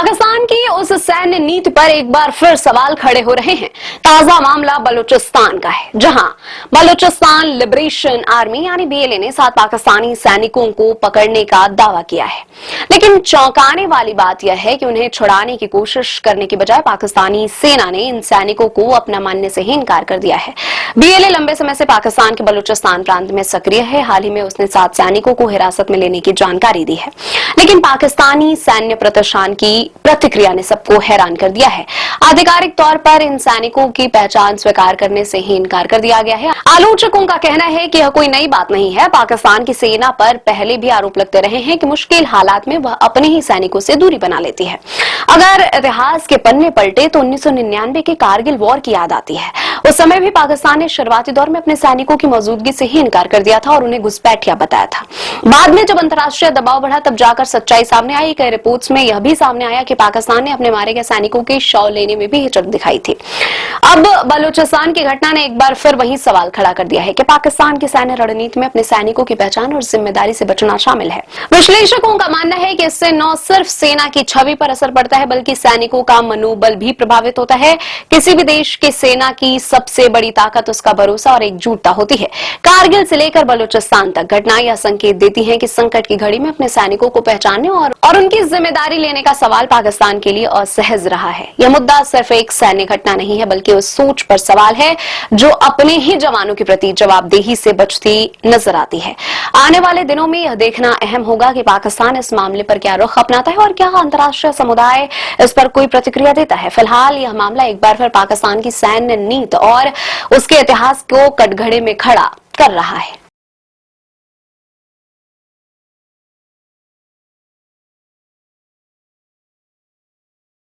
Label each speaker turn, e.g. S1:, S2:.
S1: पाकिस्तान की उस सैन्य नीति पर एक बार फिर सवाल खड़े हो रहे हैं। ताजा मामला बलूचिस्तान का है, जहां बलूचिस्तान लिबरेशन आर्मी यानी बीएलए ने 7 पाकिस्तानी सैनिकों को पकड़ने का दावा किया है। लेकिन चौंकाने वाली बात यह है कि उन्हें छुड़ाने की कोशिश करने की बजाय पाकिस्तानी सेना ने इन सैनिकों को अपना मानने से ही इनकार कर दिया है। बीएलए लंबे समय से पाकिस्तान के बलूचिस्तान प्रांत में सक्रिय है। हाल ही में उसने 7 सैनिकों को हिरासत में लेने की जानकारी दी है, लेकिन पाकिस्तानी सैन्य प्रतिष्ठान की प्रतिक्रिया ने सबको हैरान कर दिया है। आधिकारिक तौर पर इन सैनिकों की पहचान स्वीकार करने से ही इनकार कर दिया गया है। आलोचकों का कहना है कि यह कोई नई बात नहीं है। पाकिस्तान की सेना पर पहले भी आरोप लगते रहे हैं कि मुश्किल हालात में वह अपने ही सैनिकों से दूरी बना लेती है। अगर इतिहास के पन्ने पलटे तो 1999 के कारगिल वॉर की याद आती है। उस समय भी पाकिस्तान ने शुरुआती दौर में अपने सैनिकों की मौजूदगी से ही इनकार कर दिया था और उन्हें घुसपैठिया बताया था। बाद में जब अंतर्राष्ट्रीय दबाव बढ़ा तब जाकर सच्चाई सामने आई। कई रिपोर्ट्स में यह भी सामने आया कि पाकिस्तान ने अपने मारे गए सैनिकों के शव लेने में भी हिचक दिखाई थी। अब बलूचिस्तान की घटना ने एक बार फिर वही सवाल खड़ा कर दिया है कि पाकिस्तान की सैन्य रणनीति में अपने सैनिकों की पहचान और जिम्मेदारी से बचना शामिल है। विश्लेषकों का मानना है कि इससे न सिर्फ सेना की छवि पर असर पड़ता है, बल्कि सैनिकों का मनोबल भी प्रभावित होता है। किसी भी देश की सेना की सबसे बड़ी ताकत उसका भरोसा और एकजुटता होती है। कारगिल से लेकर बलूचिस्तान तक घटनाएं यह संकेत देती हैं कि संकट की घड़ी में अपने सैनिकों को पहचानने और उनकी जिम्मेदारी लेने का सवाल पाकिस्तान के लिए असहज रहा है। यह मुद्दा सिर्फ एक सैन्य घटना नहीं है, बल्कि उस सोच पर सवाल है जो अपने ही जवानों के प्रति जवाबदेही से बचती नजर आती है। आने वाले दिनों में यह देखना अहम होगा कि पाकिस्तान इस मामले पर क्या रुख अपनाता है और क्या अंतर्राष्ट्रीय समुदाय इस पर कोई प्रतिक्रिया देता है। फिलहाल यह मामला एक बार फिर पाकिस्तान की सैन्य नीति और उसके इतिहास को कटघरे में खड़ा कर रहा है।